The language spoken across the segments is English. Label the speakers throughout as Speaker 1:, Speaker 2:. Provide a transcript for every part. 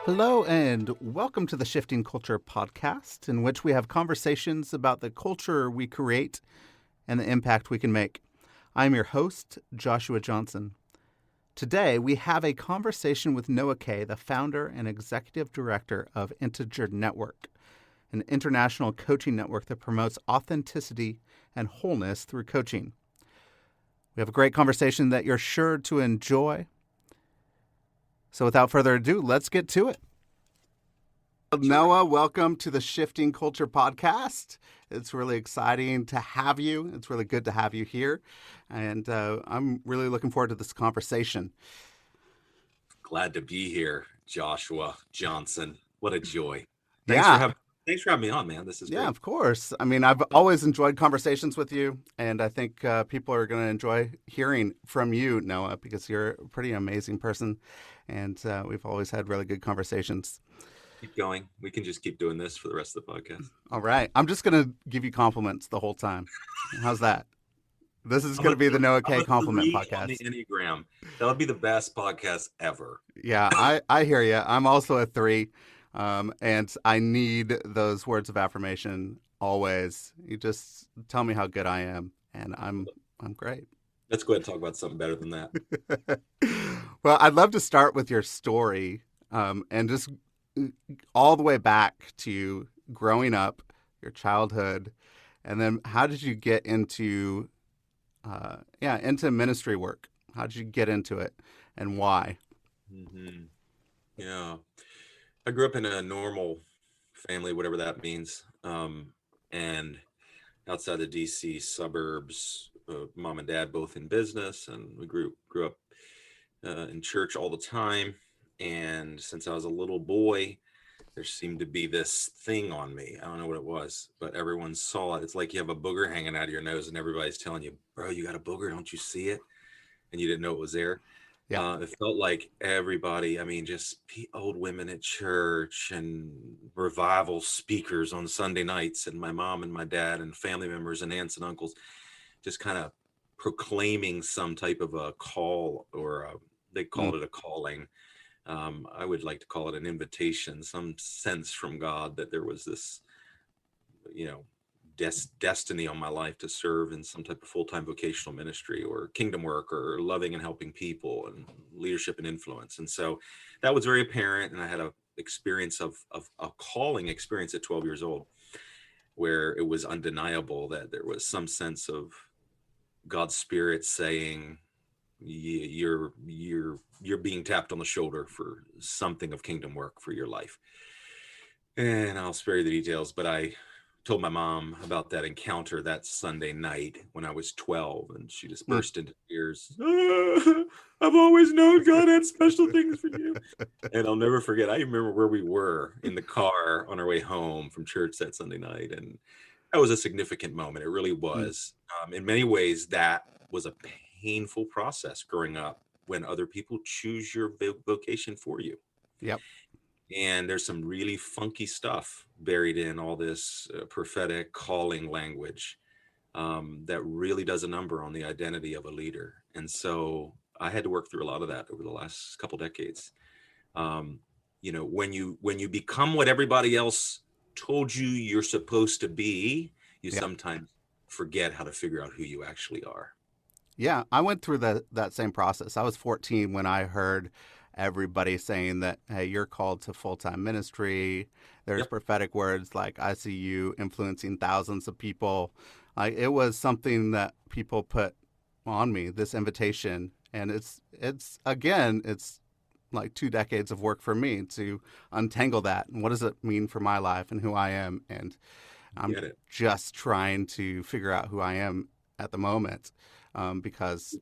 Speaker 1: Hello, and welcome to the Shifting Culture podcast, in which we have conversations about the culture we create and the impact we can make. I'm your host, Joshua Johnson. Today, we have a conversation with Noah Kaye, the founder and executive director of Integer Network, an international coaching network that promotes authenticity and wholeness through coaching. We have a great conversation that you're sure to enjoy. So without further ado, let's get to it. Noah, welcome to the Shifting Culture podcast. It's really exciting to have you. It's really good to have you here. And I'm really looking forward to this conversation.
Speaker 2: Glad to be here, Joshua Johnson. What a joy.
Speaker 1: Thanks
Speaker 2: for having me on, man. This is great.
Speaker 1: Yeah, of course. I mean, I've always enjoyed conversations with you, and I think people are going to enjoy hearing from you, Noah, because you're a pretty amazing person, and we've always had really good conversations.
Speaker 2: Keep going. We can just keep doing this for the rest of the podcast.
Speaker 1: All right. I'm just going to give you compliments the whole time. How's that? This is going to be the Noah Kaye compliment podcast.
Speaker 2: On the Enneagram. That would be the best podcast ever.
Speaker 1: Yeah, I hear you. I'm also a 3. And I need those words of affirmation always. You just tell me how good I am, and I'm great.
Speaker 2: Let's go ahead and talk about something better than that.
Speaker 1: Well, I'd love to start with your story, and just all the way back to growing up, your childhood, and then how did you get into ministry work? How did you get into it, and why?
Speaker 2: Mm-hmm. Yeah. I grew up in a normal family, whatever that means, and outside the DC suburbs, mom and dad both in business, and we grew up in church all the time. And since I was a little boy, there seemed to be this thing on me. I don't know what it was, but everyone saw it. It's like you have a booger hanging out of your nose, and everybody's telling you, "Bro, you got a booger? Don't you see it?" And you didn't know it was there.
Speaker 1: Yeah.
Speaker 2: It felt like everybody, just old women at church and revival speakers on Sunday nights, and my mom and my dad and family members and aunts and uncles just kind of proclaiming some type of a call, or they called it a calling. I would like to call it an invitation, some sense from God that there was this, destiny on my life to serve in some type of full-time vocational ministry or kingdom work or loving and helping people and leadership and influence. And so that was very apparent. And I had a experience of a calling experience at 12 years old, where it was undeniable that there was some sense of God's Spirit saying, you're being tapped on the shoulder for something of kingdom work for your life. And I'll spare you the details, but I told my mom about that encounter that Sunday night when I was 12, and she just burst into tears. I've always known God had special things for you. And I'll never forget, I remember where we were in the car on our way home from church that Sunday night, and that was a significant moment. It really was. In many ways, that was a painful process growing up when other people choose your vocation for you.
Speaker 1: Yep.
Speaker 2: And there's some really funky stuff buried in all this prophetic calling language that really does a number on the identity of a leader. And so I had to work through a lot of that over the last couple decades. When you become what everybody else told you you're supposed to be, you sometimes forget how to figure out who you actually are.
Speaker 1: Yeah, I went through that same process. I was 14 when I heard everybody saying that, hey, you're called to full-time ministry. There's prophetic words like, I see you influencing thousands of people. It was something that people put on me, this invitation. And it's like 2 decades of work for me to untangle that. And what does it mean for my life and who I am? And I'm just trying to figure out who I am at the moment, because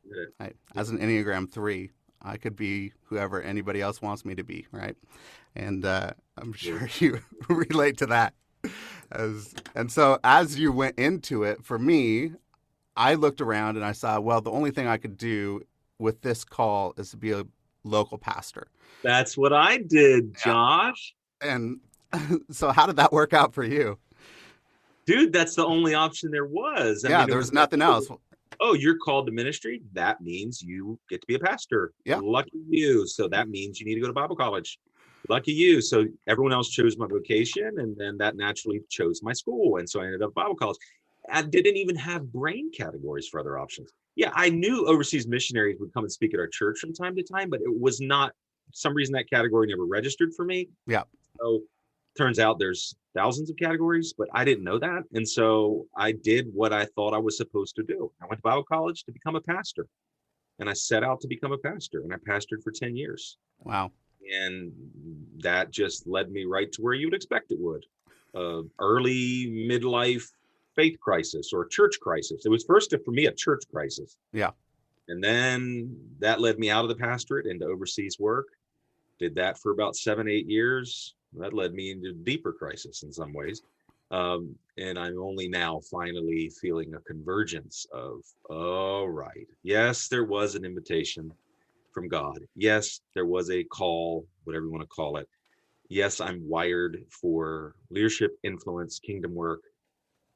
Speaker 1: as an Enneagram 3, I could be whoever anybody else wants me to be, right? And I'm sure you relate to that. And so as you went into it, for me, I looked around and I saw, well, the only thing I could do with this call is to be a local pastor.
Speaker 2: That's what I did, Josh.
Speaker 1: And so how did that work out for you?
Speaker 2: Dude, that's the only option there was.
Speaker 1: There was nothing else.
Speaker 2: Oh, you're called to ministry. That means you get to be a pastor.
Speaker 1: Yeah.
Speaker 2: Lucky you. So that means you need to go to Bible college. Lucky you. So everyone else chose my vocation, and then that naturally chose my school. And so I ended up Bible college. I didn't even have brain categories for other options. Yeah, I knew overseas missionaries would come and speak at our church from time to time, but it was not, for some reason that category never registered for me.
Speaker 1: Yeah.
Speaker 2: So turns out there's thousands of categories, but I didn't know that. And so I did what I thought I was supposed to do. I went to Bible college to become a pastor, and I set out to become a pastor, and I pastored for 10 years.
Speaker 1: Wow.
Speaker 2: And that just led me right to where you would expect it would. Early midlife faith crisis or church crisis. It was first for me a church crisis.
Speaker 1: Yeah.
Speaker 2: And then that led me out of the pastorate into overseas work. Did that for about 7-8 years. That led me into deeper crisis in some ways. And I'm only now finally feeling a convergence of, all right, yes, there was an invitation from God. Yes, there was a call, whatever you want to call it. Yes, I'm wired for leadership, influence, kingdom work.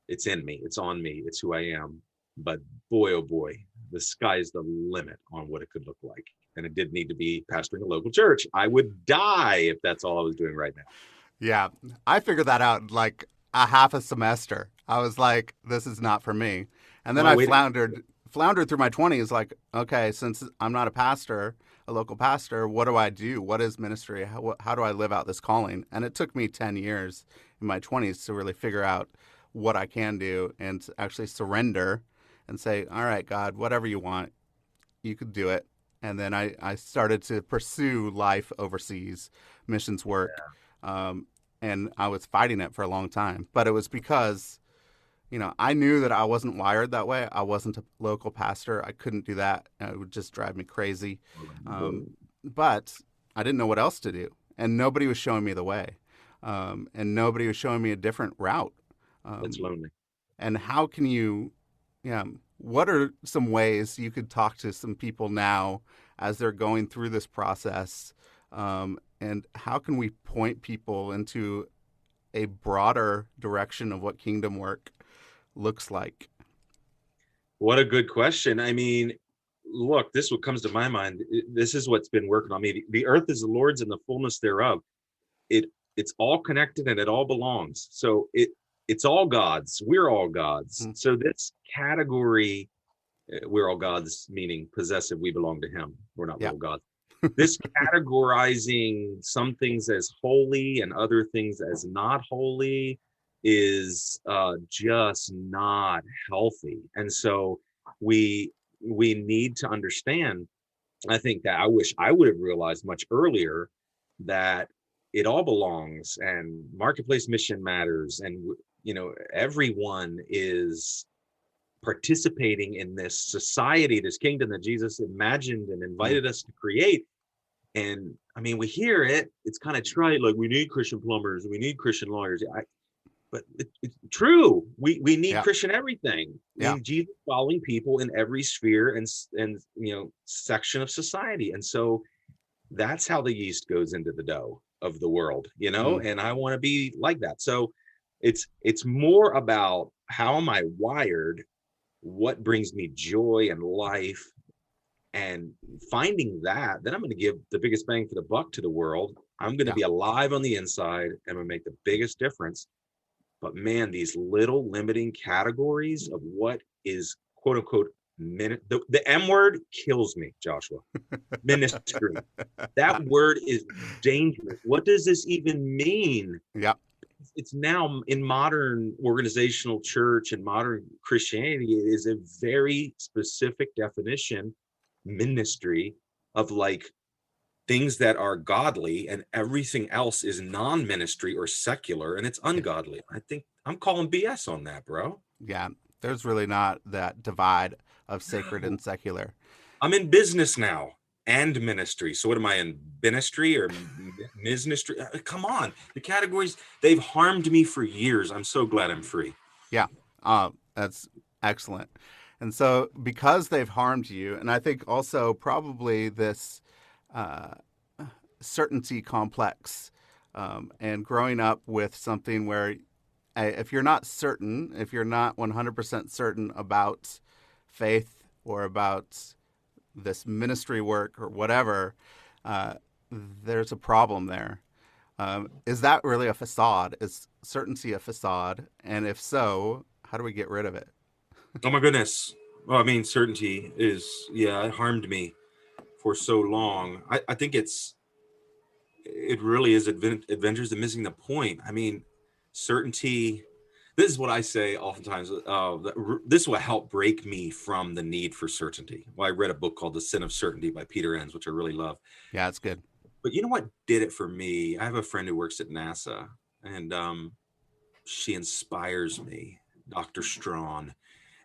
Speaker 2: It's in me. It's on me. It's who I am. But boy, oh boy, the sky's the limit on what it could look like. And it did need to be pastoring a local church. I would die if that's all I was doing right now.
Speaker 1: Yeah. I figured that out like a half a semester. I was like, this is not for me. And then I floundered through my 20s like, okay, since I'm not a pastor, a local pastor, what do I do? What is ministry? How do I live out this calling? And it took me 10 years in my 20s to really figure out what I can do and to actually surrender and say, all right, God, whatever you want, you could do it. And then I started to pursue life overseas, missions work. And I was fighting it for a long time. But it was because, I knew that I wasn't wired that way. I wasn't a local pastor. I couldn't do that. It would just drive me crazy. But I didn't know what else to do. And nobody was showing me the way. And nobody was showing me a different route.
Speaker 2: That's lonely.
Speaker 1: And how can you, what are some ways you could talk to some people now as they're going through this process? And how can we point people into a broader direction of what kingdom work looks like?
Speaker 2: What a good question. I mean, look, this is what comes to my mind. This is what's been working on me. The earth is the Lord's and the fullness thereof. It's all connected and it all belongs. So it's all God's. We're all God's. Mm-hmm. So this category, we're all God's, meaning possessive, we belong to him. We're not little gods. This categorizing some things as holy and other things as not holy is just not healthy. And so we need to understand, I think that I wish I would have realized much earlier that it all belongs and marketplace mission matters. And, everyone is participating in this society, this kingdom that Jesus imagined and invited us to create. And I mean, we hear it, it's kind of trite, like we need Christian plumbers, we need Christian lawyers. But it's true. We need Christian everything. We need Jesus following people in every sphere and section of society. And so that's how the yeast goes into the dough of the world, and I want to be like that. So it's more about how am I wired, what brings me joy and life, and finding that, then I'm going to give the biggest bang for the buck to the world. I'm going to be alive on the inside and I'm going to make the biggest difference. But man, these little limiting categories of what is quote unquote the M word kills me, Joshua. Ministry. That word is dangerous. What does this even mean?
Speaker 1: Yeah.
Speaker 2: It's now in modern organizational church and modern Christianity, it is a very specific definition, ministry, of like things that are godly, and everything else is non-ministry or secular, and it's ungodly. I think I'm calling BS on that, bro.
Speaker 1: Yeah, there's really not that divide of sacred and secular.
Speaker 2: I'm in business now and ministry. So what am I in, ministry or ministry? Come on, the categories, they've harmed me for years. I'm so glad I'm free.
Speaker 1: Yeah, that's excellent. And so because they've harmed you, and I think also probably this certainty complex, and growing up with something where if you're not certain, if you're not 100% certain about faith or about this ministry work or whatever, there's a problem there. Is that really a facade? Is certainty a facade? And if so, how do we get rid of it?
Speaker 2: Oh my goodness. Well, I mean, certainty is, yeah, it harmed me for so long. I think it really is adventures and missing the point. I mean, certainty. This is what I say oftentimes. This will help break me from the need for certainty. Well, I read a book called The Sin of Certainty by Peter Enns, which I really love.
Speaker 1: Yeah, it's good.
Speaker 2: But you know what did it for me? I have a friend who works at NASA, and she inspires me, Dr. Strawn.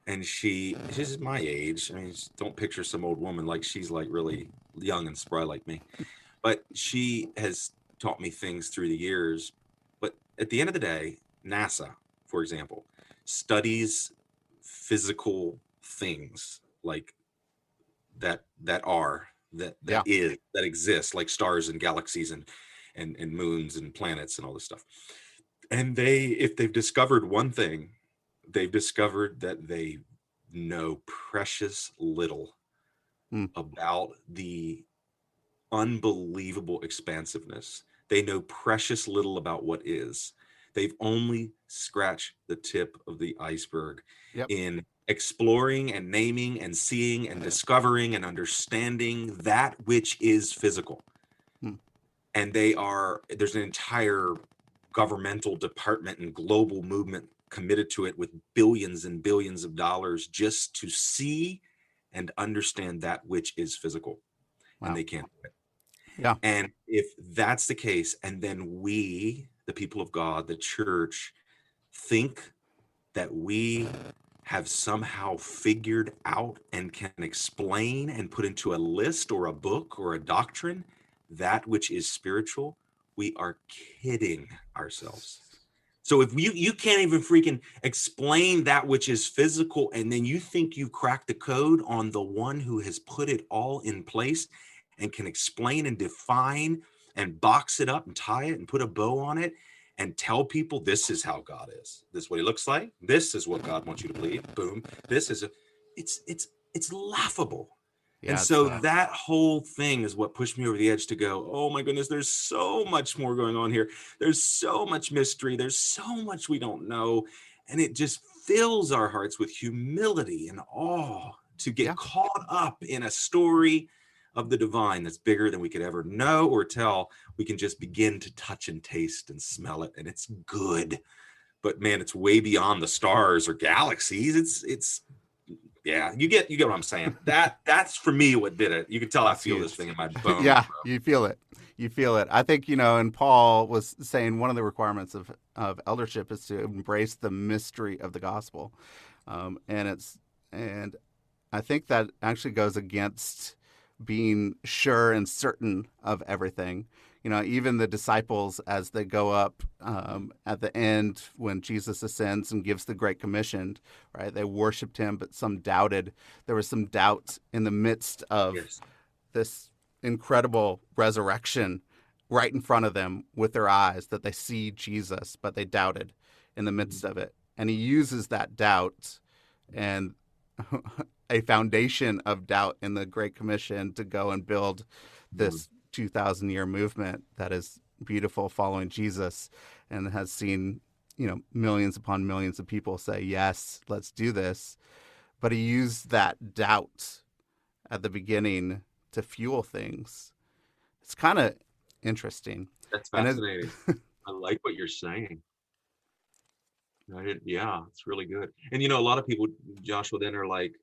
Speaker 2: And she's my age. I mean, don't picture some old woman, like she's like really young and spry like me. But she has taught me things through the years. But at the end of the day, NASA, for example, studies physical things like
Speaker 1: Yeah.
Speaker 2: that exist, like stars and galaxies and moons and planets and all this stuff. And if they've discovered one thing, they've discovered that they know precious little
Speaker 1: Mm,
Speaker 2: about the unbelievable expansiveness. They know precious little about what is. They've only scratched the tip of the iceberg
Speaker 1: yep.
Speaker 2: in exploring and naming and seeing and discovering and understanding that which is physical.
Speaker 1: Mm,
Speaker 2: And there's an entire governmental department and global movement committed to it with billions and billions of dollars just to see and understand that which is physical. And
Speaker 1: wow.
Speaker 2: they can't do it.
Speaker 1: Yeah.
Speaker 2: And if that's the case, and then we, the people of God, the church, think that we have somehow figured out and can explain and put into a list or a book or a doctrine that which is spiritual, we are kidding ourselves. So if you can't even freaking explain that which is physical, and then you think you cracked the code on the one who has put it all in place and can explain and define and box it up and tie it and put a bow on it and tell people this is how God is. This is what he looks like. This is what God wants you to believe. Boom. It's laughable. And
Speaker 1: Yeah.
Speaker 2: so that whole thing is what pushed me over the edge to go, oh my goodness, there's so much more going on here. There's so much mystery. There's so much we don't know. And it just fills our hearts with humility and awe to get
Speaker 1: Yeah.
Speaker 2: caught up in a story of the divine that's bigger than we could ever know or tell. We can just begin to touch and taste and smell it, and it's good. But man, it's way beyond the stars or galaxies. It's yeah, you get what I'm saying. That's for me what did it. You can tell I
Speaker 1: That's
Speaker 2: feel this
Speaker 1: huge.
Speaker 2: thing in my bones,
Speaker 1: Yeah,
Speaker 2: bro.
Speaker 1: you feel it. You feel it. I think, and Paul was saying one of the requirements of eldership is to embrace the mystery of the gospel. And and I think that actually goes against being sure and certain of everything. Even the disciples, as they go up at the end when Jesus ascends and gives the Great Commission, right? They worshipped him, but some doubted. There was some doubt in the midst of
Speaker 2: Yes.
Speaker 1: this incredible resurrection right in front of them with their eyes, that they see Jesus, but they doubted in the midst of it. And he uses that doubt and a foundation of doubt in the Great Commission to go and build this 2,000-year movement that is beautiful, following Jesus, and has seen, millions upon millions of people say, yes, let's do this. But he used that doubt at the beginning to fuel things. It's kind of interesting.
Speaker 2: That's
Speaker 1: And it,
Speaker 2: fascinating. I like what you're saying. Yeah, it's really good. And a lot of people, Joshua, then are like,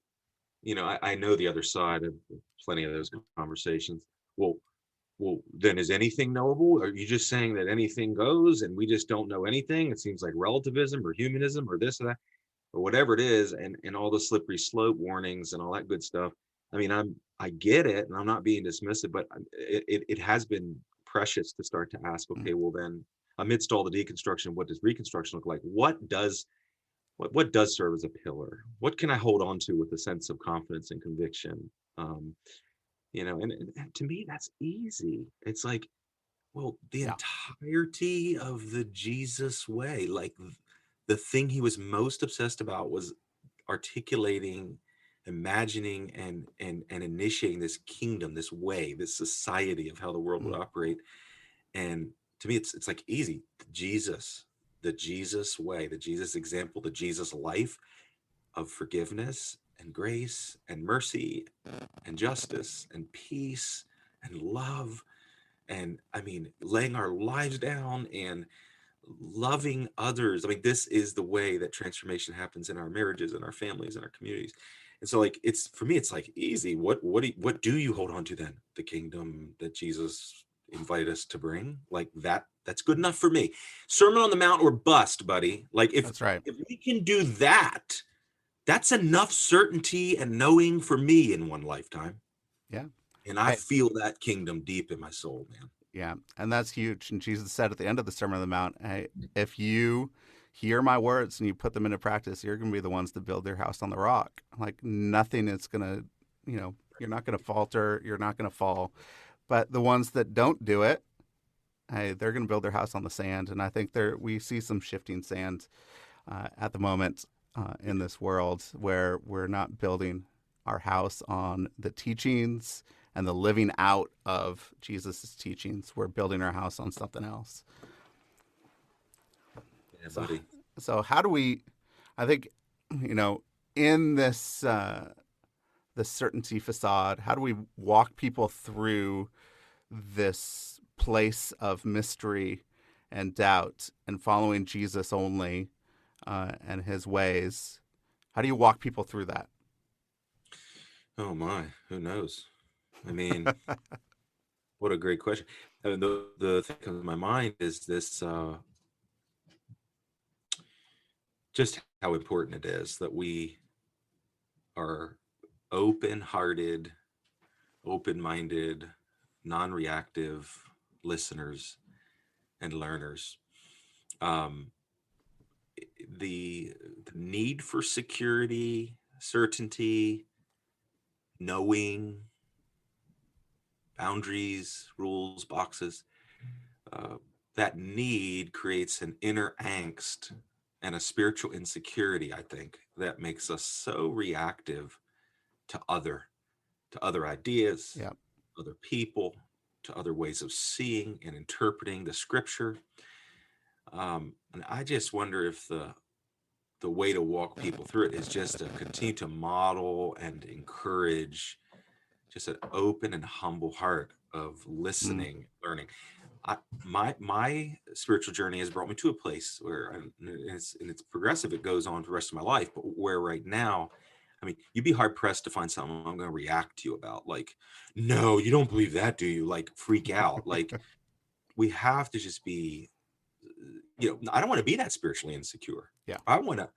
Speaker 2: I know the other side of plenty of those conversations. Well, then is anything knowable? Are you just saying that anything goes and we just don't know anything? It seems like relativism or humanism or this or that or whatever it is, and all the slippery slope warnings and all that good stuff. I mean, I get it, and I'm not being dismissive, but it has been precious to start to ask, okay, well then, amidst all the deconstruction, what does reconstruction look like? What does serve as a pillar? What can I hold on to with a sense of confidence and conviction? Um, and to me, that's easy. It's like, well, the
Speaker 1: yeah,
Speaker 2: entirety of the Jesus way, like the thing he was most obsessed about was articulating, imagining, and initiating this kingdom, this way, this society of how the world would operate. And to me, it's like easy. Jesus, the Jesus way, the Jesus example, the Jesus life of forgiveness and grace and mercy and justice and peace and love. And I mean, laying our lives down and loving others. I mean, this is the way that transformation happens in our marriages and our families and our communities. And so, like, it's for me, it's like easy. What do you hold on to then? The kingdom that Jesus invited us to bring, like that. That's good enough for me. Sermon on the Mount or bust, buddy. Like
Speaker 1: That's right.
Speaker 2: if we can do that, that's enough certainty and knowing for me in one lifetime.
Speaker 1: Yeah.
Speaker 2: And I
Speaker 1: I,
Speaker 2: feel that kingdom deep in my soul, man.
Speaker 1: yeah. And that's huge. And Jesus said at the end of the Sermon on the Mount, hey, if you hear my words and you put them into practice, you're going to be the ones that build their house on the rock. Like nothing is going to, you're not going to falter. You're not going to fall. But the ones that don't do it, hey, they're going to build their house on the sand. And I think we see some shifting sand at the moment in this world where we're not building our house on the teachings and the living out of Jesus' teachings. We're building our house on something else.
Speaker 2: Yeah,
Speaker 1: So,
Speaker 2: buddy.
Speaker 1: so how do we? I think in this the certainty facade, how do we walk people through this place of mystery and doubt and following Jesus only and His ways? How do you walk people through that?
Speaker 2: Oh my, who knows? I mean, what a great question. And the thing that comes to my mind is this just how important it is that we are open-hearted, open-minded, non-reactive listeners and learners. Um, the need for security, certainty, knowing, boundaries, rules, boxes, that need creates an inner angst and a spiritual insecurity, I think, that makes us so reactive to other ideas,
Speaker 1: Yeah.
Speaker 2: other people, to other ways of seeing and interpreting the scripture. And I just wonder if the way to walk people through it is just to continue to model and encourage just an open and humble heart of
Speaker 1: Mm.
Speaker 2: listening, learning. My spiritual journey has brought me to a place where and it's progressive. It goes on for the rest of my life, but where right now, I mean, you'd be hard pressed to find something I'm going to react to you about. Like, no, you don't believe that, do you? Like, freak out. Like, we have to just be. I don't want to be that spiritually insecure.
Speaker 1: Yeah.
Speaker 2: I want to.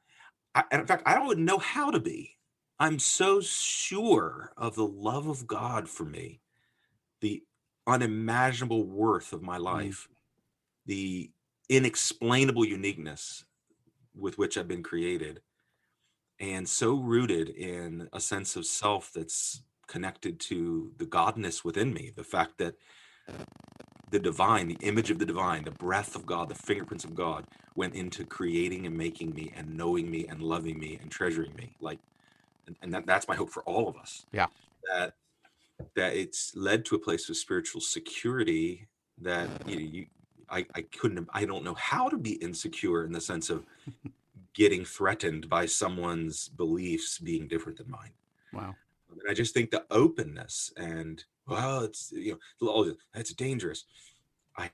Speaker 2: And in fact, I don't even know how to be. I'm so sure of the love of God for me, the unimaginable worth of my
Speaker 1: Mm.
Speaker 2: life, the inexplainable uniqueness with which I've been created, and so rooted in a sense of self that's connected to the godness within me, the fact that the divine, the image of the divine, the breath of God, the fingerprints of God went into creating and making me and knowing me and loving me and treasuring me. Like, and that's my hope for all of us.
Speaker 1: Yeah.
Speaker 2: That it's led to a place of spiritual security that I don't know how to be insecure in the sense of getting threatened by someone's beliefs being different than mine.
Speaker 1: Wow.
Speaker 2: And I just think the openness and it's that's dangerous. That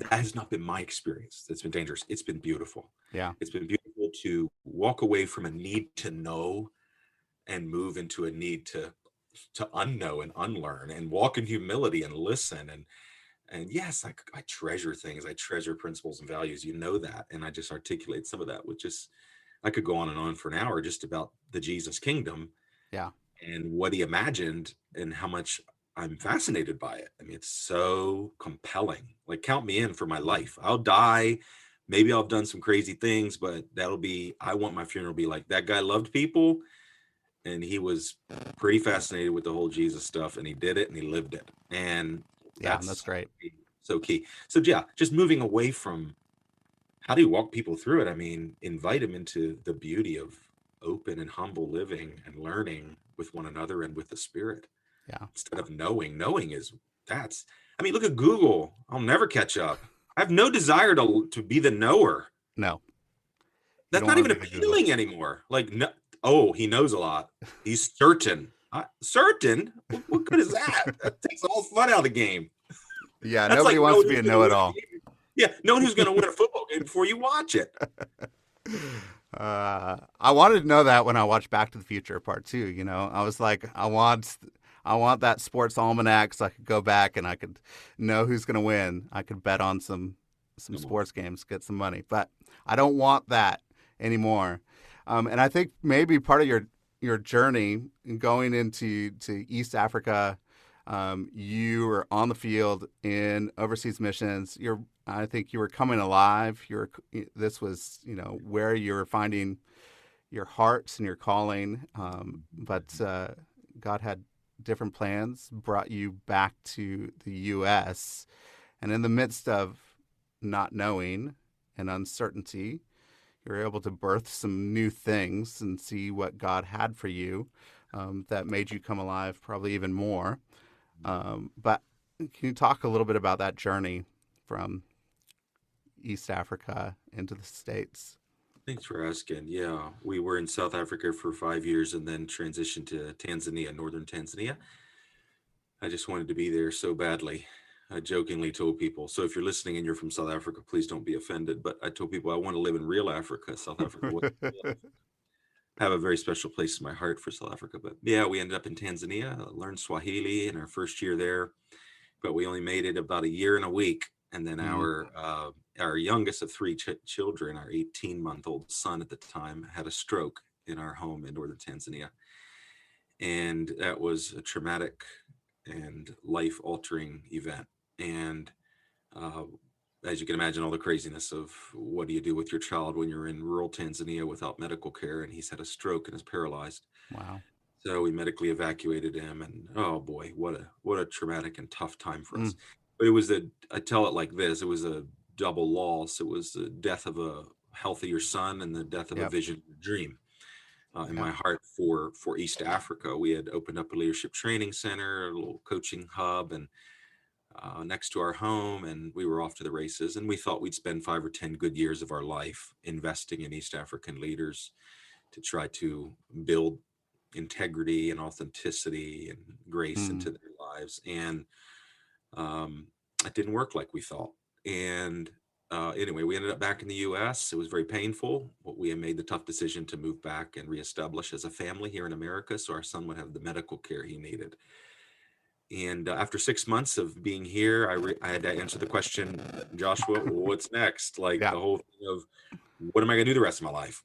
Speaker 2: has not been my experience. That's been dangerous. It's been beautiful.
Speaker 1: Yeah.
Speaker 2: It's been beautiful to walk away from a need to know and move into a need to unknow and unlearn and walk in humility and listen. And yes, I treasure things. I treasure principles and values. You know that. And I just articulate some of that, which is, I could go on and on for an hour just about the Jesus kingdom
Speaker 1: Yeah.
Speaker 2: and what he imagined and how much I'm fascinated by it. I mean, it's so compelling. Like, count me in for my life. I'll die. Maybe I've done some crazy things, but I want my funeral to be like, that guy loved people and he was pretty fascinated with the whole Jesus stuff, and he did it and he lived it. And
Speaker 1: Yeah. That's
Speaker 2: that's
Speaker 1: great.
Speaker 2: so key. So yeah, just moving away from how do you walk people through it? I mean, invite them into the beauty of open and humble living and learning with one another and with the Spirit.
Speaker 1: Yeah.
Speaker 2: Instead of knowing is I mean, look at Google. I'll never catch up. I have no desire to be the knower.
Speaker 1: No, you
Speaker 2: That's
Speaker 1: don't
Speaker 2: not
Speaker 1: want to
Speaker 2: even
Speaker 1: be the Google.
Speaker 2: appealing anymore. Like, no, oh, he knows a lot. He's certain. Certain? What good is that? That takes all fun out of the game.
Speaker 1: Yeah,
Speaker 2: That's
Speaker 1: nobody
Speaker 2: like
Speaker 1: wants to
Speaker 2: knowing
Speaker 1: be
Speaker 2: who's
Speaker 1: a
Speaker 2: going to win a
Speaker 1: know-it-all.
Speaker 2: game. Yeah, knowing who's going to win a football game before you watch it.
Speaker 1: I wanted to know that when I watched Back to the Future Part Two. I was like, I want that sports almanac so I could go back and I could know who's going to win. I could bet on some
Speaker 2: Come on.
Speaker 1: sports games, get some money. But I don't want that anymore. And I think maybe part of your journey going to East Africa, you were on the field in overseas missions. I think you were coming alive. This was, where you were finding your hearts and your calling. But God had different plans, brought you back to the U.S. And in the midst of not knowing and uncertainty, you were able to birth some new things and see what God had for you, that made you come alive probably even more. But can you talk a little bit about that journey from East Africa into the States?
Speaker 2: Thanks for asking. Yeah, we were in South Africa for 5 years and then transitioned to Tanzania, northern Tanzania. I just wanted to be there so badly. I jokingly told people, so if you're listening and you're from South Africa, please don't be offended. But I told people I want to live in real Africa. South Africa was real. I have a very special place in my heart for South Africa. But yeah, we ended up in Tanzania, learned Swahili in our first year there, but we only made it about a year and a week. And then
Speaker 1: Mm,
Speaker 2: our youngest of three children, our 18-month-old son at the time, had a stroke in our home in northern Tanzania, and that was a traumatic and life-altering event. And uh, as you can imagine, all the craziness of what do you do with your child when you're in rural Tanzania without medical care, and he's had a stroke and is paralyzed.
Speaker 1: wow.
Speaker 2: So we medically evacuated him, and oh boy, what a traumatic and tough time for us.
Speaker 1: Mm,
Speaker 2: But I tell it like this: it was a double loss. It was the death of a healthier son and the death of a
Speaker 1: yep.
Speaker 2: vision, dream. In
Speaker 1: Yeah.
Speaker 2: my heart for East Africa, we had opened up a leadership training center, a little coaching hub, and next to our home, and we were off to the races. And we thought we'd spend 5 or 10 good years of our life investing in East African leaders to try to build integrity and authenticity and grace
Speaker 1: Mm,
Speaker 2: into their lives. And it didn't work like we thought. And anyway, we ended up back in the US. It was very painful, but we had made the tough decision to move back and reestablish as a family here in America so our son would have the medical care he needed. And after 6 months of being here, I had to answer the question, Joshua, what's next? Like
Speaker 1: yeah.
Speaker 2: the whole thing of what am I going to do the rest of my life?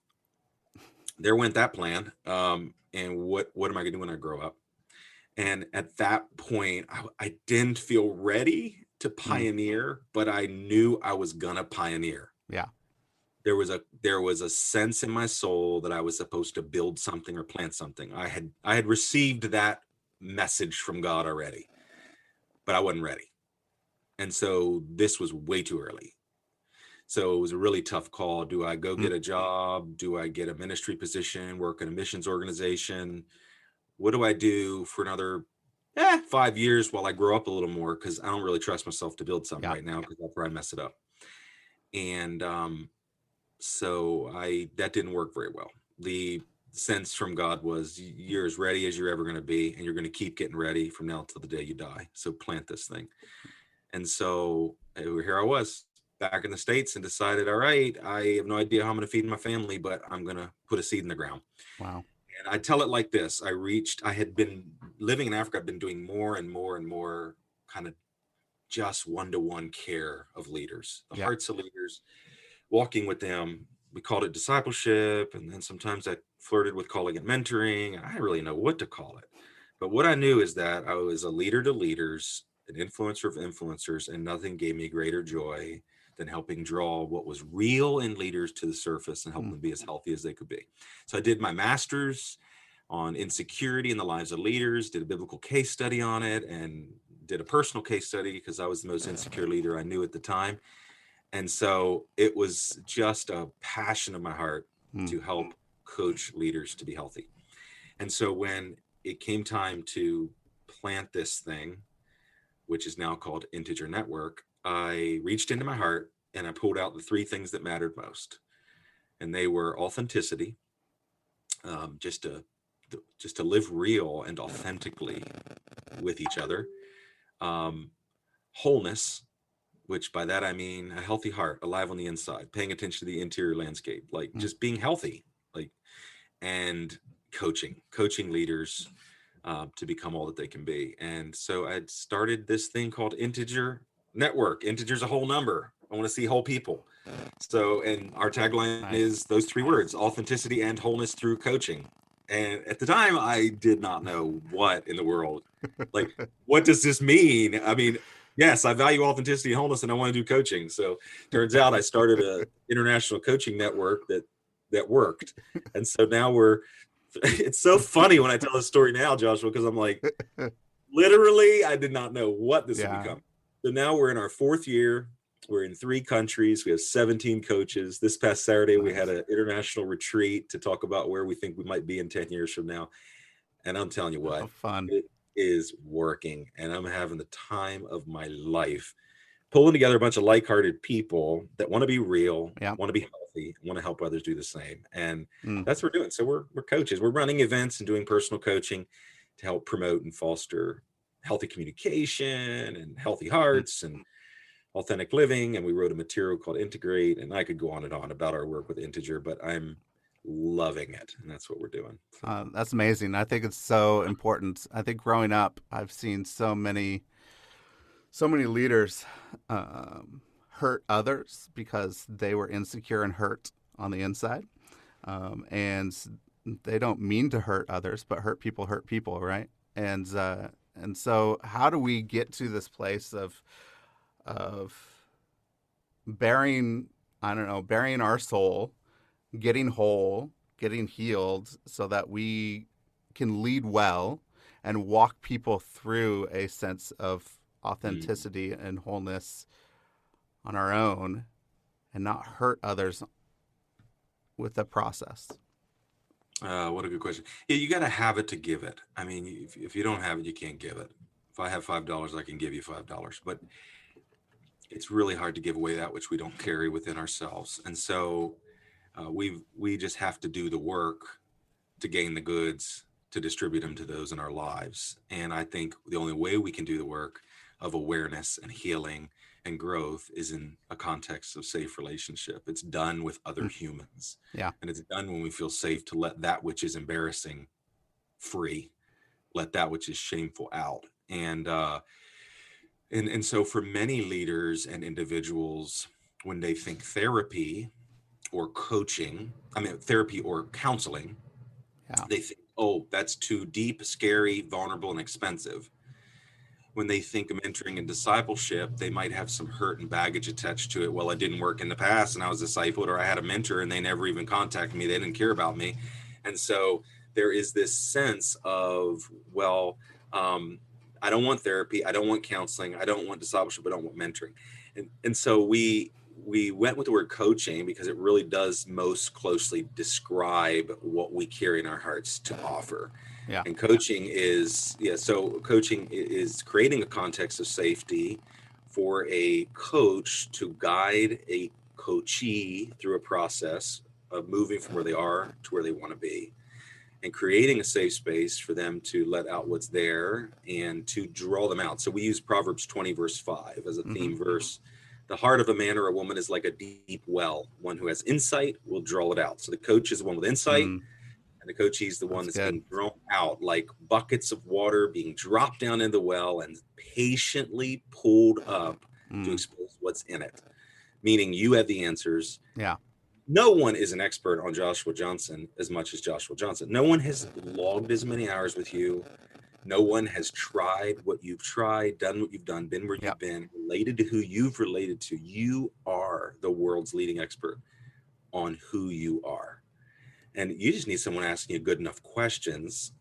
Speaker 2: There went that plan. And what am I going to do when I grow up? And at that point, I didn't feel ready to
Speaker 1: Mm,
Speaker 2: pioneer, but I knew I was gonna pioneer.
Speaker 1: yeah.
Speaker 2: There was a sense in my soul that I was supposed to build something or plant something. I had received that message from God already, but I wasn't ready. And so this was way too early. So it was a really tough call. Do I go
Speaker 1: Mm,
Speaker 2: get a job? Do I get a ministry position, work in a missions organization? What do I do for another 5 years while I grow up a little more? Because I don't really trust myself to build something
Speaker 1: yeah.
Speaker 2: right now because I'll probably mess it up. And so that didn't work very well. The sense from God was you're as ready as you're ever going to be, and you're going to keep getting ready from now till the day you die. So plant this thing. And so here I was back in the States and decided, all right, I have no idea how I'm going to feed my family, but I'm going to put a seed in the ground.
Speaker 1: Wow.
Speaker 2: And I tell it like this. I had been living in Africa. I've been doing more and more and more kind of just one-to-one care of leaders, the
Speaker 1: Yep.
Speaker 2: hearts of leaders, walking with them. We called it discipleship. And then sometimes I flirted with calling it mentoring. I didn't really know what to call it. But what I knew is that I was a leader to leaders, an influencer of influencers, and nothing gave me greater joy than helping draw what was real in leaders to the surface and help
Speaker 1: Mm,
Speaker 2: them be as healthy as they could be. So I did my master's on insecurity in the lives of leaders, did a biblical case study on it, and did a personal case study because I was the most insecure leader I knew at the time. And so it was just a passion of my heart
Speaker 1: mm,
Speaker 2: to help coach leaders to be healthy. And so when it came time to plant this thing, which is now called Integer Network, I reached into my heart and I pulled out the three things that mattered most. And they were authenticity, um, just to just to live real and authentically with each other. Um, Wholeness, which by that I mean a healthy heart, alive on the inside, paying attention to the interior landscape, like
Speaker 1: Mm.
Speaker 2: just being healthy, like, and coaching leaders to become all that they can be. And so I started this thing called Integer Network. Integer's a whole number. I want to see whole people. So, and our tagline
Speaker 1: Nice.
Speaker 2: is those three words: authenticity and wholeness through coaching. And at the time, I did not know what in the world, like, what does this mean? I mean, yes, I value authenticity and wholeness, and I want to do coaching. So, turns out I started a international coaching network that worked, and so now we're. It's so funny when I tell this story now, Joshua, because I'm like, literally, I did not know what this would
Speaker 1: Yeah.
Speaker 2: become. So now we're in our fourth year. We're in 3 countries. We have 17 coaches. This past Saturday, we had
Speaker 1: Nice.
Speaker 2: an international retreat to talk about where we think we might be in 10 years from now. And I'm telling you
Speaker 1: Oh,
Speaker 2: what,
Speaker 1: fun.
Speaker 2: it is working. And I'm having the time of my life pulling together a bunch of like-hearted people that want to be real,
Speaker 1: Yeah.
Speaker 2: want to be healthy, want to help others do the same. And
Speaker 1: Mm.
Speaker 2: that's what we're doing. So we're coaches. We're running events and doing personal coaching to help promote and foster healthy communication and healthy
Speaker 1: Mm.
Speaker 2: hearts and authentic living. And we wrote a material called Integrate. And I could go on and on about our work with Integer, but I'm loving it. And that's what we're doing. So.
Speaker 1: That's amazing. I think it's so important. I think growing up, I've seen so many leaders hurt others because they were insecure and hurt on the inside, and they don't mean to hurt others, but hurt people, right? And so, how do we get to this place of bearing, I don't know, bearing our soul, getting whole, getting healed, so that we can lead well and walk people through a sense of
Speaker 2: Mm.
Speaker 1: authenticity and wholeness on our own and not hurt others with the process.
Speaker 2: What a good question. Yeah, you got to have it to give it. I mean, if you don't have it, you can't give it. If I have $5, I can give you $5, but it's really hard to give away that which we don't carry within ourselves. And so we just have to do the work to gain the goods to distribute them to those in our lives. And I think the only way we can do the work of awareness and healing and growth is in a context of safe relationship. It's done with other
Speaker 1: Mm.
Speaker 2: humans,
Speaker 1: Yeah.
Speaker 2: and it's done when we feel safe to let that which is embarrassing free, let that which is shameful out. And so for many leaders and individuals, when they think therapy or coaching, I mean therapy or counseling,
Speaker 1: Yeah.
Speaker 2: they think, oh, that's too deep, scary, vulnerable, and expensive. When they think of mentoring and discipleship, they might have some hurt and baggage attached to it. Well, it didn't work in the past and I was discipled, or I had a mentor and they never even contacted me. They didn't care about me. And so there is this sense of, well, um, I don't want therapy. I don't want counseling. I don't want discipleship. I don't want mentoring. And so we went with the word coaching because it really does most closely describe what we carry in our hearts to offer.
Speaker 1: Yeah.
Speaker 2: And coaching is, yeah, so coaching is creating a context of safety for a coach to guide a coachee through a process of moving from where they are to where they want to be, and creating a safe space for them to let out what's there and to draw them out. So we use Proverbs 20 verse 5 as a
Speaker 1: Mm-hmm.
Speaker 2: theme verse. The heart of a man or a woman is like a deep well. One who has insight will draw it out. So the coach is the one with insight,
Speaker 1: Mm.
Speaker 2: and the coachee is the one
Speaker 1: That's
Speaker 2: that's
Speaker 1: good.
Speaker 2: being drawn out like buckets of water being dropped down in the well and patiently pulled up to
Speaker 1: Mm.
Speaker 2: expose what's in it. Meaning you have the answers.
Speaker 1: Yeah.
Speaker 2: No one is an expert on Joshua Johnson as much as Joshua Johnson. No one has logged as many hours with you. No one has tried what you've tried, done what you've done, been where
Speaker 1: Yeah.
Speaker 2: you've been, related to who you've related to. You are the world's leading expert on who you are. And you just need someone asking you good enough questions,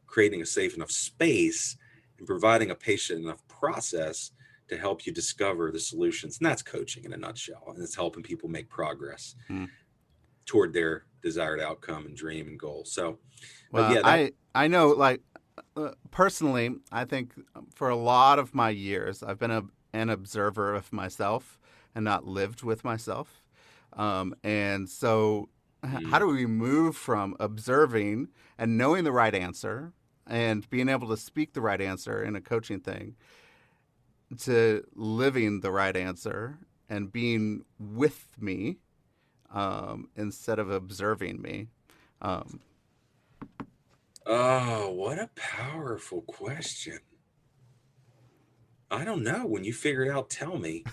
Speaker 2: creating a safe enough space, and providing a patient enough process to help you discover the solutions. And that's coaching in a nutshell. And it's helping people make progress
Speaker 1: Mm.
Speaker 2: toward their desired outcome and dream and goal. So, but
Speaker 1: Well,
Speaker 2: yeah, that.
Speaker 1: I know, like, personally, I think for a lot of my years, I've been an observer of myself and not lived with myself. And so, how
Speaker 2: Mm.
Speaker 1: do we move from observing and knowing the right answer and being able to speak the right answer in a coaching thing to living the right answer and being with me instead of observing me? Um,
Speaker 2: Oh, what a powerful question. I don't know. When you figure it out, tell me.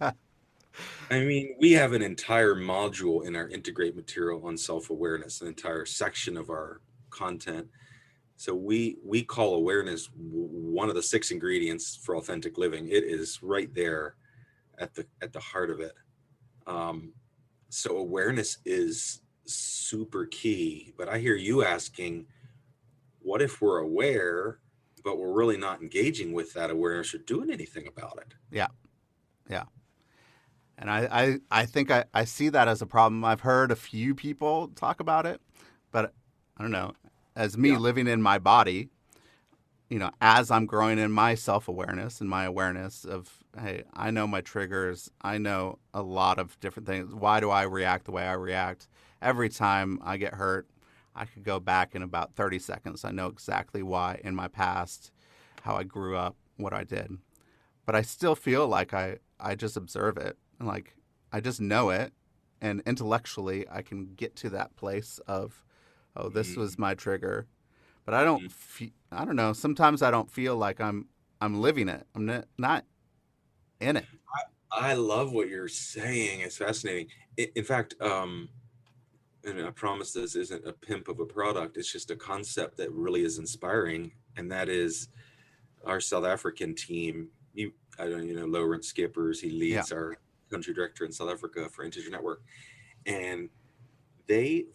Speaker 2: I mean, we have an entire module in our integrate material on self-awareness, an entire section of our content. So we call awareness one of the 6 ingredients for authentic living. It is right there at the heart of it. Um, so awareness is super key. But I hear you asking, what if we're aware, but we're really not engaging with that awareness or doing anything about it?
Speaker 1: yeah, yeah. And I think I see that as a problem. I've heard a few people talk about it, but I don't know. As me
Speaker 2: Yeah.
Speaker 1: living in my body, as I'm growing in my self awareness and my awareness of, hey, I know my triggers, I know a lot of different things. Why do I react the way I react? Every time I get hurt, I could go back in about 30 seconds. I know exactly why in my past, how I grew up, what I did. But I still feel like I just observe it and like I just know it. And intellectually, I can get to that place of, oh, this was my trigger, but
Speaker 2: Mhm.
Speaker 1: I don't know. Sometimes I don't feel like I'm living it. I'm not in it.
Speaker 2: I love what you're saying. It's fascinating. In fact, and I promise this isn't a pimp of a product. It's just a concept that really is inspiring, and that is our South African team. I don't, Lawrence Skippers. He
Speaker 1: Yeah.
Speaker 2: leads our country director in South Africa for Integer Network, and they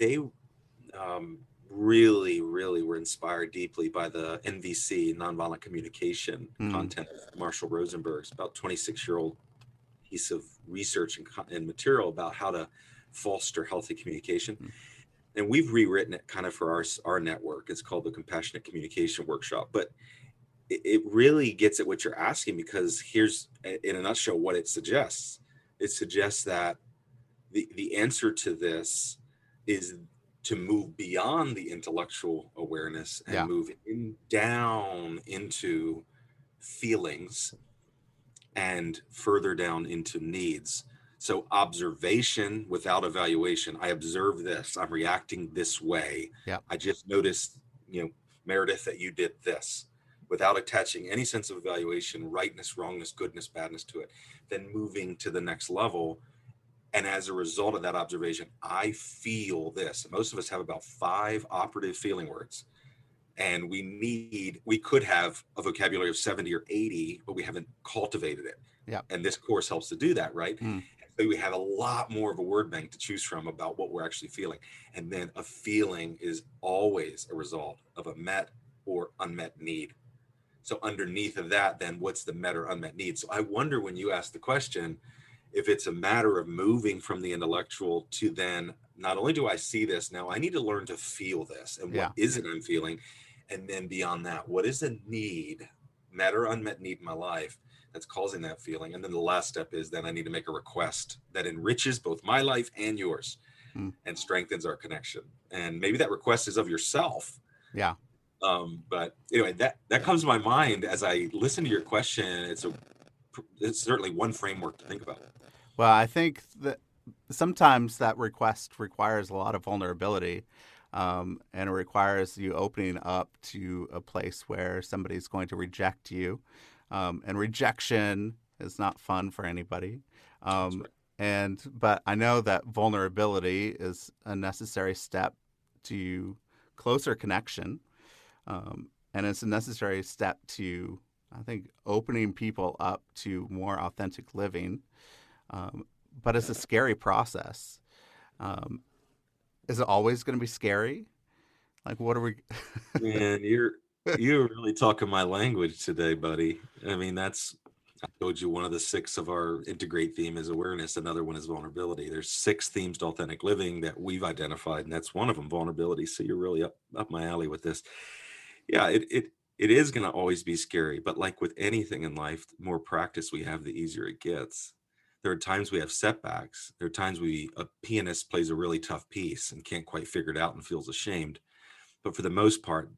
Speaker 2: really, really were inspired deeply by the NVC, nonviolent communication
Speaker 1: Mm.
Speaker 2: content of Marshall Rosenberg's about 26-year-old piece of research and material about how to foster healthy communication.
Speaker 1: Mm.
Speaker 2: And we've rewritten it kind of for our network. It's called the Compassionate Communication Workshop. But it really gets at what you're asking, because here's, in a nutshell, what it suggests. It suggests that the answer to this is to move beyond the intellectual awareness and
Speaker 1: Yeah.
Speaker 2: move down into feelings and further down into needs. So observation without evaluation. I observe this. I'm reacting this way.
Speaker 1: Yeah.
Speaker 2: I just noticed, Meredith, that you did this, without attaching any sense of evaluation, rightness, wrongness, goodness, badness to it. Then moving to the next level. And as a result of that observation, I feel this. Most of us have about 5 operative feeling words. And we could have a vocabulary of 70 or 80, but we haven't cultivated it.
Speaker 1: Yeah.
Speaker 2: And this course helps to do that, right?
Speaker 1: Mm.
Speaker 2: So we have a lot more of a word bank to choose from about what we're actually feeling. And then a feeling is always a result of a met or unmet need. So underneath of that, then what's the met or unmet need? So I wonder, when you ask the question, if it's a matter of moving from the intellectual to, then not only do I see this, now I need to learn to feel this, and what
Speaker 1: Yeah.
Speaker 2: is it I'm feeling? And then beyond that, what is a need, met or unmet need in my life that's causing that feeling? And then the last step is, then I need to make a request that enriches both my life and yours
Speaker 1: Mm.
Speaker 2: and strengthens our connection. And maybe that request is of yourself.
Speaker 1: Yeah.
Speaker 2: But anyway, that comes to my mind as I listen to your question. It's certainly one framework to think about.
Speaker 1: Well, I think that sometimes that request requires a lot of vulnerability, and it requires you opening up to a place where somebody's going to reject you, and rejection is not fun for anybody.
Speaker 2: That's
Speaker 1: Um,
Speaker 2: right.
Speaker 1: but I know that vulnerability is a necessary step to closer connection, and it's a necessary step to, I think, opening people up to more authentic living. Um, but it's a scary process. Um, is it always going to be scary? Like, what are we?
Speaker 2: Man, you're really talking my language today, buddy. I mean, I told you one of the 6 of our integrate theme is awareness. Another one is vulnerability. There's 6 themes to authentic living that we've identified, and that's one of them, vulnerability. So you're really up my alley with this. Yeah, it is going to always be scary. But like with anything in life, the more practice we have, the easier it gets. There are times we have setbacks. There are times a pianist plays a really tough piece and can't quite figure it out and feels ashamed. But for the most part,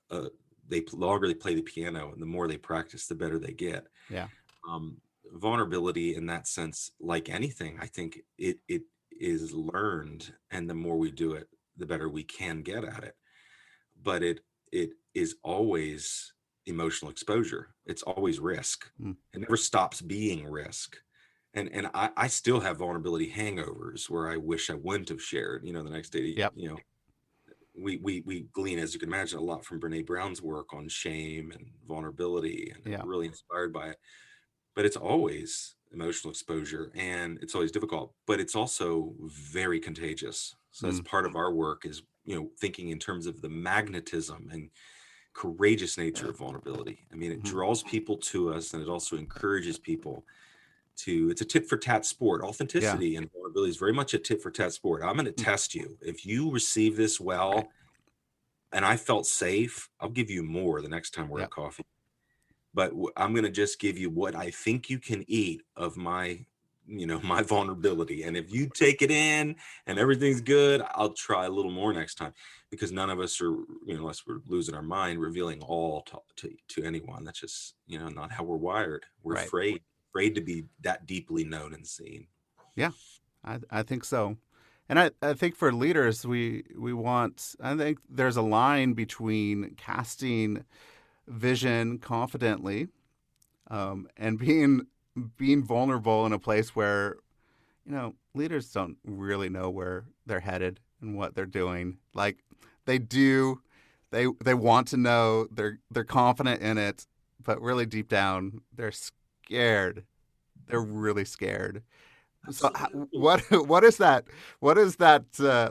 Speaker 2: uh, the longer they play the piano and the more they practice, the better they get.
Speaker 1: Yeah.
Speaker 2: Um, Vulnerability in that sense, like anything, I think it is learned, and the more we do it, the better we can get at it. But it is always emotional exposure. It's always risk.
Speaker 1: Mm.
Speaker 2: It never stops being risk. And I still have vulnerability hangovers where I wish I wouldn't have shared. The next day,
Speaker 1: Yep.
Speaker 2: we glean, as you can imagine, a lot from Brene Brown's work on shame and vulnerability, and
Speaker 1: Yeah.
Speaker 2: I'm really inspired by it. But it's always emotional exposure, and it's always difficult, but it's also very contagious. So that's
Speaker 1: Mm.
Speaker 2: part of our work, is thinking in terms of the magnetism and courageous nature of vulnerability. I mean, it
Speaker 1: Mm-hmm.
Speaker 2: draws people to us, and it also encourages people to. It's a tit for tat sport.
Speaker 1: Yeah.
Speaker 2: Authenticity and vulnerability is very much a tit for tat sport. I'm going to
Speaker 1: Mm.
Speaker 2: test you. If you receive this
Speaker 1: Right.
Speaker 2: well and I felt safe, I'll give you more the next time we're at
Speaker 1: Yep.
Speaker 2: coffee. But I'm going to just give you what I think you can eat of my my vulnerability. And if you take it in and everything's good, I'll try a little more next time, because none of us are, unless we're losing our mind, revealing all to anyone. That's just, not how we're wired. We're
Speaker 1: Right.
Speaker 2: afraid to be that deeply known and seen.
Speaker 1: Yeah. I think so. And I think for leaders, I think there's a line between casting vision confidently, and being vulnerable in a place where, leaders don't really know where they're headed and what they're doing. Like they do, they want to know, they're confident in it, but really deep down they're scared. They're really scared. So
Speaker 2: Absolutely.
Speaker 1: what is that? What is that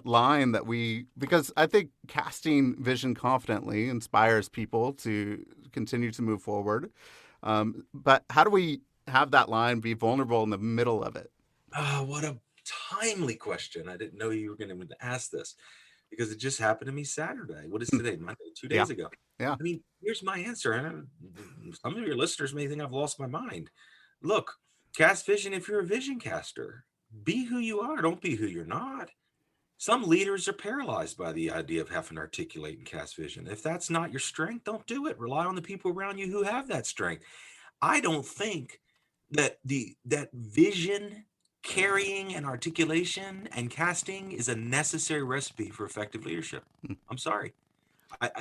Speaker 1: line that we? Because I think casting vision confidently inspires people to continue to move forward. But how do we have that line be vulnerable in the middle of it?
Speaker 2: What a timely question. I didn't know you were going to ask this, because it just happened to me Saturday. What is
Speaker 1: Hmm.
Speaker 2: today? Monday, two
Speaker 1: Yeah,
Speaker 2: days ago.
Speaker 1: yeah,
Speaker 2: I mean, here's my answer. And some of your listeners may think I've lost my mind. Look, cast vision if you're a vision caster. Be who you are. Don't be who you're not. Some leaders are paralyzed by the idea of having to articulate and cast vision. If that's not your strength, don't do it. Rely on the people around you who have that strength. I don't think that vision carrying and articulation and casting is a necessary recipe for effective leadership.
Speaker 1: mm,
Speaker 2: I'm sorry.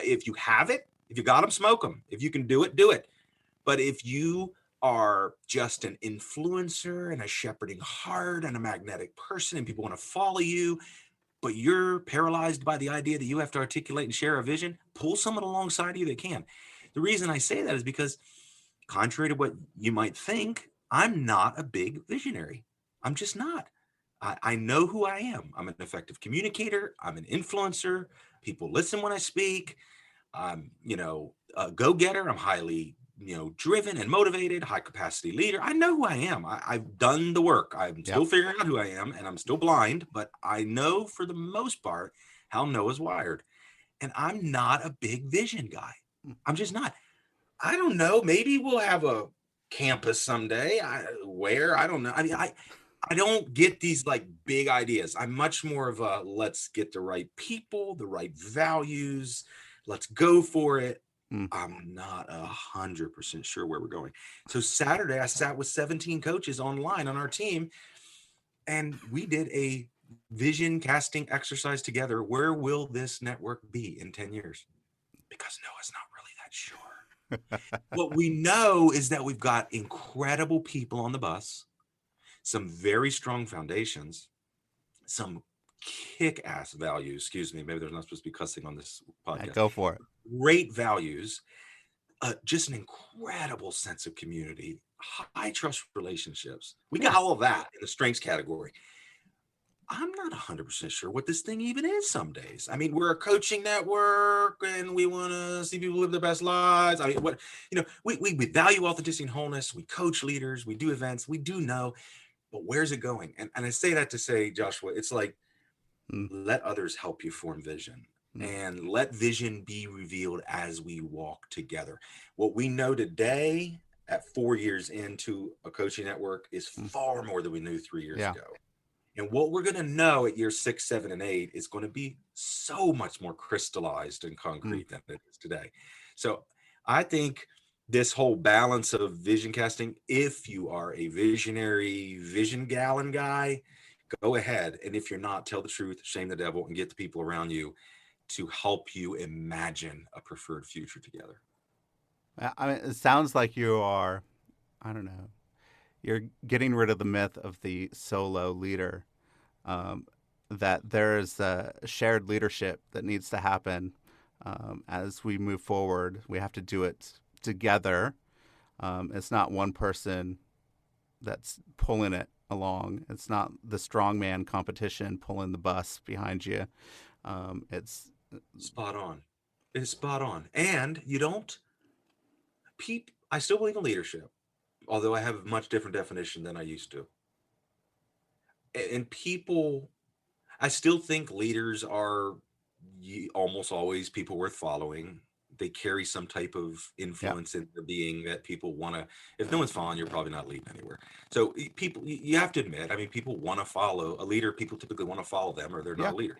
Speaker 2: If you have it, if you got them, smoke them. If you can do it, do it. But if you are just an influencer and a shepherding heart and a magnetic person and people want to follow you, but you're paralyzed by the idea that you have to articulate and share a vision, pull someone alongside of you that can. The reason I say that is because, contrary to what you might think, I'm not a big visionary. I'm just not. I know who I am. I'm an effective communicator. I'm an influencer. People listen when I speak. I'm, a go-getter. I'm highly, driven and motivated, high capacity leader. I know who I am. I've done the work. I'm
Speaker 1: yeah,
Speaker 2: still figuring out who I am, and I'm still blind, but I know for the most part how Noah's wired. And I'm not a big vision guy.
Speaker 1: mm,
Speaker 2: I'm just not. I don't know. Maybe we'll have a campus someday. Where? I don't know. I mean, I don't get these like big ideas. I'm much more of a, let's get the right people, the right values. Let's go for it.
Speaker 1: mm.
Speaker 2: I'm not 100% sure where we're going. So Saturday, I sat with 17 coaches online on our team, and we did a vision casting exercise together. Where will this network be in 10 years? Because Noah's not really that sure. What we know is that we've got incredible people on the bus, some very strong foundations, some kick-ass values. Excuse me, maybe there's not supposed to be cussing on this
Speaker 1: I
Speaker 2: podcast.
Speaker 1: go for it.
Speaker 2: Great values, just an incredible sense of community, high trust relationships. We got
Speaker 1: Yeah,
Speaker 2: all of that in the strengths category. I'm not 100% sure what this thing even is some days. I mean, we're a coaching network and we want to see people live their best lives. I mean, we value authenticity and wholeness. We coach leaders, we do events, we do know, but where's it going? And I say that to say, Joshua, it's like,
Speaker 1: mm,
Speaker 2: let others help you form vision.
Speaker 1: Mm.
Speaker 2: and let vision be revealed as we walk together. What we know today at 4 years into a coaching network is
Speaker 1: Mm.
Speaker 2: far more than we knew 3 years
Speaker 1: Yeah.
Speaker 2: ago. And what we're going to know at year 6, 7, and 8 is going to be so much more crystallized and
Speaker 1: Mm.
Speaker 2: concrete than it is today. So I think this whole balance of vision casting, if you are a visionary vision gallon guy, go ahead. And if you're not, tell the truth, shame the devil, and get the people around you to help you imagine a preferred future together.
Speaker 1: I mean, it sounds like you are, I don't know, you're getting rid of the myth of the solo leader, um, that there is a shared leadership that needs to happen as we move forward. We have to do it together. It's not one person that's pulling it along. It's not the strongman competition pulling the bus behind you. It's
Speaker 2: Spot on. It's spot on. And you don't, I still believe in leadership, although I have a much different definition than I used to. And people, I still think leaders are almost always people worth following. They carry some type of
Speaker 1: yeah,
Speaker 2: influence in their being that people want to. If no one's following, you're probably not leading anywhere. So people, you have to admit, I mean, people want to follow a leader. People typically want to follow them, or they're not
Speaker 1: yeah,
Speaker 2: a leader.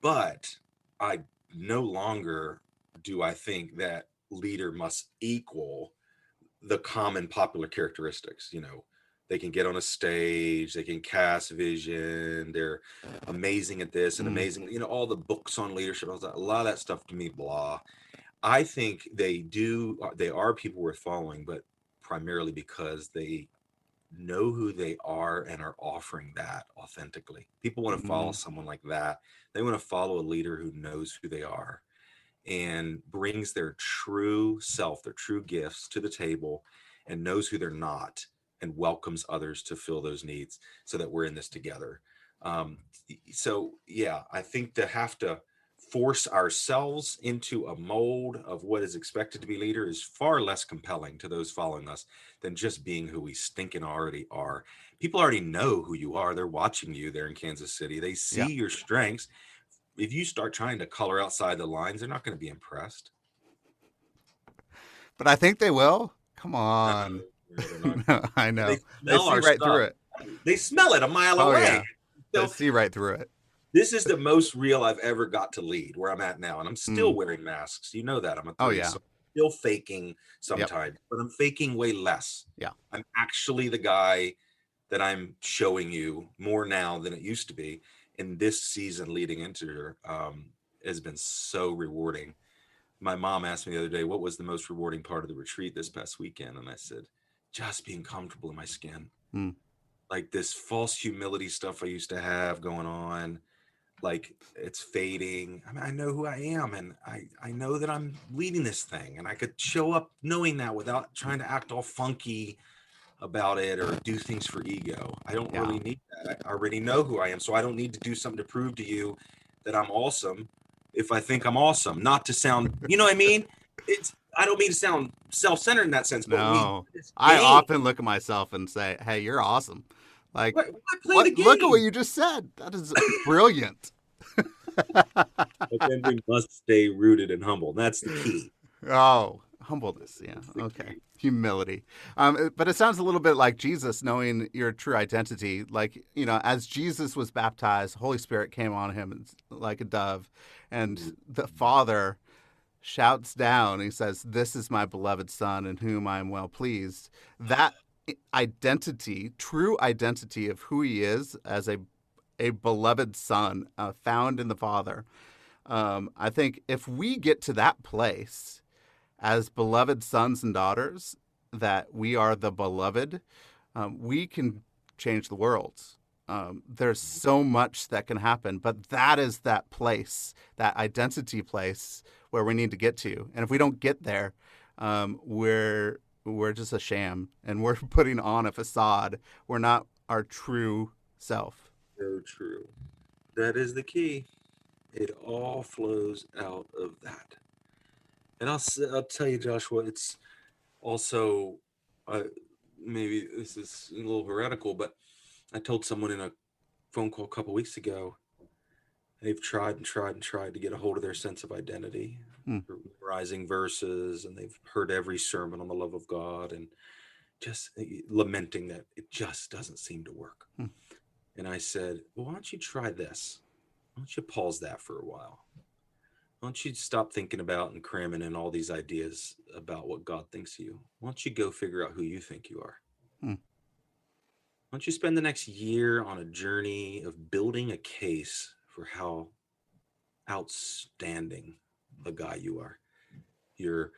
Speaker 2: But I no longer do I think that leader must equal the common popular characteristics. They can get on a stage, they can cast vision, they're amazing at this and
Speaker 1: mm,
Speaker 2: amazing, all the books on leadership. I was like, a lot of that stuff to me, blah. I think they are people worth following, but primarily because they know who they are and are offering that authentically. People want to follow
Speaker 1: mm,
Speaker 2: someone like that. They want to follow a leader who knows who they are and brings their true self, their true gifts to the table, and knows who they're not, and welcomes others to fill those needs so that we're in this together. So, yeah, I think to have to force ourselves into a mold of what is expected to be leader is far less compelling to those following us than just being who we stinking already are. People already know who you are. They're watching you there in Kansas City. They
Speaker 1: yeah.
Speaker 2: see your strengths. If you start trying to color outside the lines, they're not going to be impressed.
Speaker 1: But I think they will. Come
Speaker 2: No,
Speaker 1: on.
Speaker 2: they're not.
Speaker 1: No, I
Speaker 2: They
Speaker 1: know. They
Speaker 2: smell
Speaker 1: see
Speaker 2: our
Speaker 1: right
Speaker 2: stuff.
Speaker 1: through it.
Speaker 2: They smell it a mile
Speaker 1: Oh
Speaker 2: away.
Speaker 1: yeah, they
Speaker 2: So
Speaker 1: see right through it.
Speaker 2: this is the most real I've ever got to lead where I'm at now. And I'm still
Speaker 1: Mm.
Speaker 2: wearing masks. You know that I'm a
Speaker 1: Oh
Speaker 2: three.
Speaker 1: yeah.
Speaker 2: So I'm still faking
Speaker 1: Yep.
Speaker 2: sometimes, but I'm faking way less.
Speaker 1: Yeah.
Speaker 2: I'm actually the guy that I'm showing you more now than it used to be. And this season leading into has been so rewarding. My mom asked me the other day, what was the most rewarding part of the retreat this past weekend? And I said, just being comfortable in my skin.
Speaker 1: Mm.
Speaker 2: Like this false humility stuff I used to have going on, like it's fading. I mean, I know who I am, and I know that I'm leading this thing, and I could show up knowing that without trying to act all funky about it or do things for ego. I don't
Speaker 1: Yeah.
Speaker 2: really need that. I already know who I am, so I don't need to do something to prove to you that I'm awesome if I think I'm awesome. Not to sound, you know what I mean? I don't mean to sound self-centered in that sense, but we
Speaker 1: No.
Speaker 2: this
Speaker 1: I
Speaker 2: game.
Speaker 1: often look at myself and say, "Hey, you're awesome." Like,
Speaker 2: Why play
Speaker 1: what?
Speaker 2: the
Speaker 1: Look at what
Speaker 2: game?
Speaker 1: you just said. That is brilliant.
Speaker 2: But then we must stay rooted and humble. That's the key.
Speaker 1: Oh, humbleness. Yeah.
Speaker 2: That's the
Speaker 1: Okay.
Speaker 2: key.
Speaker 1: Humility. But it sounds a little bit like Jesus knowing your true identity. Like, as Jesus was baptized, Holy Spirit came on him like a dove, and the Father shouts down. He says, "This is my beloved Son in whom I am well pleased." That identity, true identity of who he is as a beloved Son found in the Father. I think if we get to that place as beloved sons and daughters, that we are the beloved, we can change the world. There's so much that can happen, but that is that place, that identity place where we need to get to. And if we don't get there, we're just a sham, and we're putting on a facade. We're not our true self.
Speaker 2: So true. That is the key. It all flows out of that. And I'll tell you, Joshua, it's also uh, maybe this is a little heretical, but I told someone in a phone call a couple weeks ago, They've tried and tried and tried to get a hold of their sense of identity,
Speaker 1: Hmm.
Speaker 2: memorizing verses, and they've heard every sermon on the love of God, and just lamenting that it just doesn't seem to work.
Speaker 1: Hmm.
Speaker 2: And I said, well, why don't you try this? Why don't you pause that for a while? Why don't you stop thinking about and cramming in all these ideas about what God thinks of you? Why don't you go figure out who you think you are?
Speaker 1: Hmm.
Speaker 2: Why don't you spend the next year on a journey of building a case for how outstanding a guy you are? You're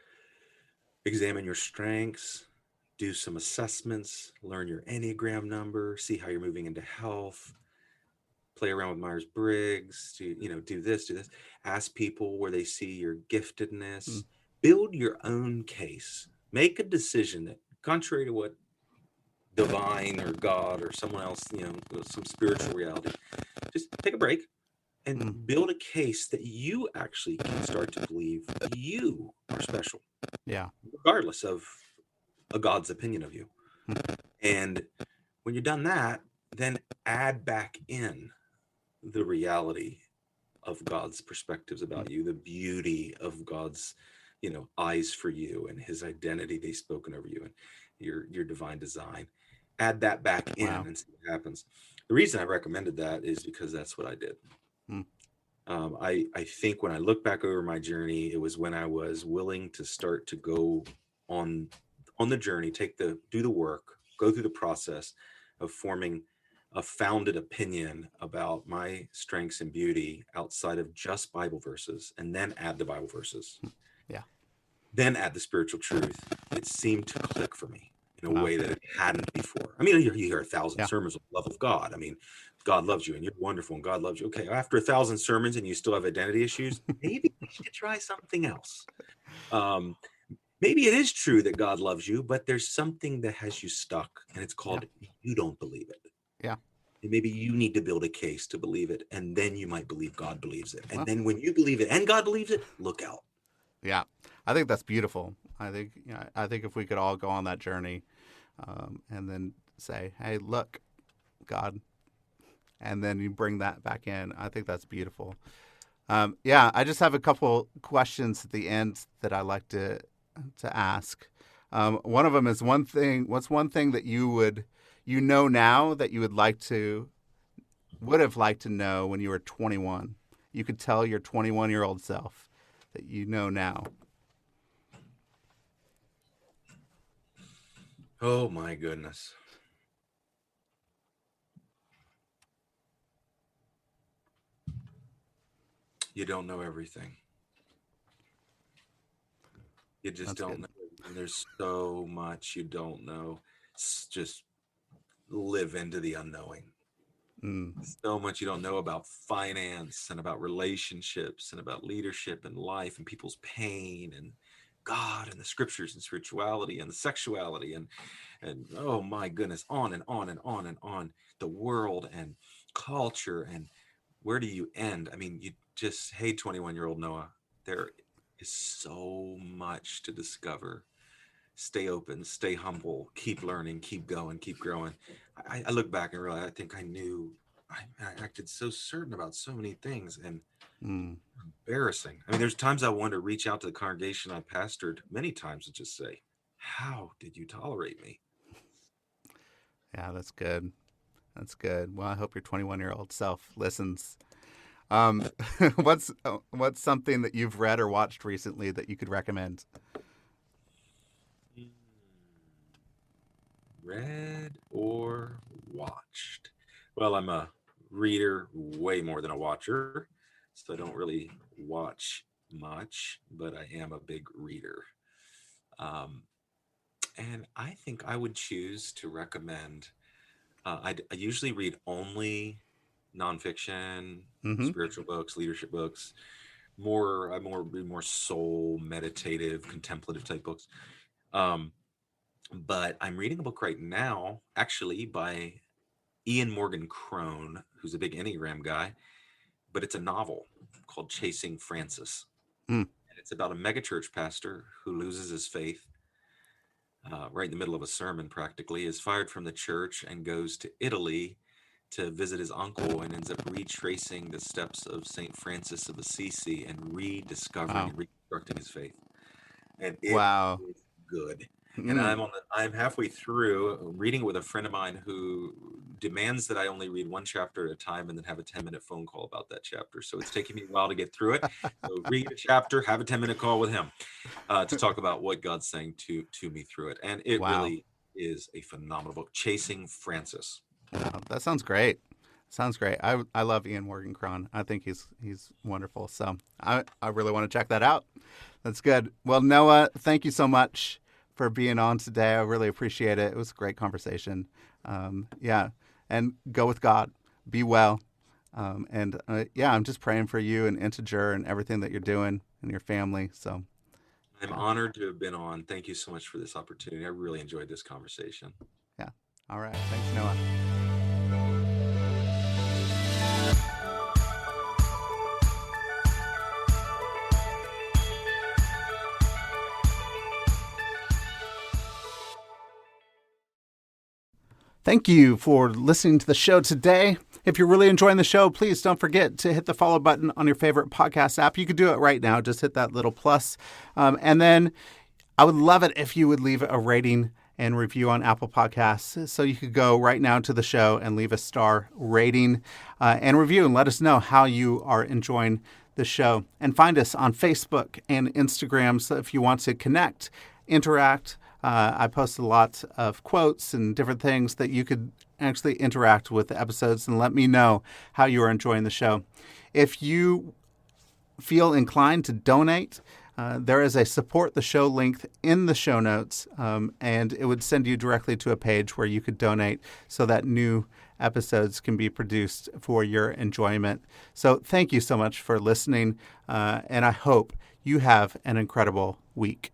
Speaker 2: examine your strengths, do some assessments, learn your Enneagram number, see how you're moving into health, play around with Myers-Briggs, do this, ask people where they see your
Speaker 1: Hmm.
Speaker 2: giftedness, build your own case, make a decision that, contrary to what divine or God or someone else, some spiritual reality, just take a break and
Speaker 1: Hmm.
Speaker 2: build a case that you actually can start to believe you are special,
Speaker 1: Yeah.
Speaker 2: regardless of a God's opinion of you.
Speaker 1: Hmm.
Speaker 2: And when you're done that, then add back in the reality of God's perspectives about you, the beauty of God's, eyes for you and his identity they've spoken over you and your divine design. Add that back in
Speaker 1: Wow.
Speaker 2: and see what happens. The reason I recommended that is because that's what I did.
Speaker 1: Hmm.
Speaker 2: I think when I look back over my journey, it was when I was willing to start to go on on the journey, do the work, go through the process of forming a founded opinion about my strengths and beauty outside of just Bible verses, and then add the Bible verses,
Speaker 1: Yeah.
Speaker 2: then add the spiritual truth. It seemed to click for me in a
Speaker 1: Wow.
Speaker 2: way that it hadn't before. I mean, you hear 1,000
Speaker 1: Yeah.
Speaker 2: sermons of love of God. I mean, God loves you and you're wonderful and God loves you. Okay, after 1,000 sermons and you still have identity issues, maybe we should try something else. Um, maybe it is true that God loves you, but there's something that has you stuck, and it's
Speaker 1: Yeah.
Speaker 2: called you don't believe it.
Speaker 1: Yeah.
Speaker 2: And maybe you need to build a case to believe it, and then you might believe God believes it. And
Speaker 1: Well,
Speaker 2: then when you believe it and God believes it, look out.
Speaker 1: yeah. I think that's beautiful. I think if we could all go on that journey, and then say, "Hey, look, God," and then you bring that back in. I think that's beautiful. Yeah, I just have a couple questions at the end that I like to ask. One of them is one thing. What's one thing that you know now that you would have liked to know when you were 21? You could tell your 21-year-old self that you know now.
Speaker 2: Oh my goodness. You don't know everything. You just
Speaker 1: That's
Speaker 2: don't
Speaker 1: good.
Speaker 2: know. And there's so much you don't know. Just live into the unknowing.
Speaker 1: Mm.
Speaker 2: So much you don't know about finance and about relationships and about leadership and life and people's pain and God and the scriptures and spirituality and the sexuality and oh my goodness, on and on and on and on. The world and culture, and where do you end? I mean, you just, hey, 21-year-old Noah, there is so much to discover. Stay open, stay humble, keep learning, keep going, keep growing. I look back and realize I think I acted so certain about so many things, and
Speaker 1: Mm.
Speaker 2: embarrassing. I mean, there's times I want to reach out to the congregation I pastored many times and just say, how did you tolerate me?
Speaker 1: Yeah, that's good. That's good. Well, I hope your 21-year-old self listens. What's something that you've read or watched recently that you could recommend?
Speaker 2: Read or watched? Well, I'm a reader way more than a watcher, so I don't really watch much, but I am a big reader. Um, and I think I would choose to recommend. I usually read only nonfiction,
Speaker 1: Mm-hmm.
Speaker 2: spiritual books, leadership books. I more soul, meditative, contemplative type books. Um, but I'm reading a book right now, actually by Ian Morgan Crone, who's a big Enneagram guy, but it's a novel called Chasing Francis.
Speaker 1: Mm.
Speaker 2: And it's about a megachurch pastor who loses his faith right in the middle of a sermon, practically, is fired from the church and goes to Italy to visit his uncle and ends up retracing the steps of St. Francis of Assisi and rediscovering
Speaker 1: Wow.
Speaker 2: and reconstructing his faith. And it
Speaker 1: Wow.
Speaker 2: is good. And
Speaker 1: Mm.
Speaker 2: I'm halfway through reading with a friend of mine who demands that I only read one chapter at a time and then have a 10-minute phone call about that chapter. So it's taking me a while to get through it. So read a chapter, have a 10-minute call with him to talk about what God's saying to me through it. And it
Speaker 1: Wow.
Speaker 2: really is a phenomenal book, Chasing Francis.
Speaker 1: Wow. That sounds great. Sounds great. I love Ian Morgan-Cron. I think he's wonderful. So I really want to check that out. That's good. Well, Noah, thank you so much for being on today. I really appreciate it. It was a great conversation. Yeah. And go with God. Be well. Yeah, I'm just praying for you and Integer and everything that you're doing and your family. So
Speaker 2: I'm honored to have been on. Thank you so much for this opportunity. I really enjoyed this conversation.
Speaker 1: yeah. All right. Thanks, Noah. Thank you for listening to the show today. If you're really enjoying the show, please don't forget to hit the follow button on your favorite podcast app. You could do it right now. Just hit that little plus. And then I would love it if you would leave a rating and review on Apple Podcasts. So you could go right now to the show and leave a star rating and review and let us know how you are enjoying the show. And find us on Facebook and Instagram. So if you want to connect, interact, I post a lot of quotes and different things that you could actually interact with the episodes and let me know how you are enjoying the show. If you feel inclined to donate, there is a support the show link in the show notes, and it would send you directly to a page where you could donate so that new episodes can be produced for your enjoyment. So thank you so much for listening, and I hope you have an incredible week.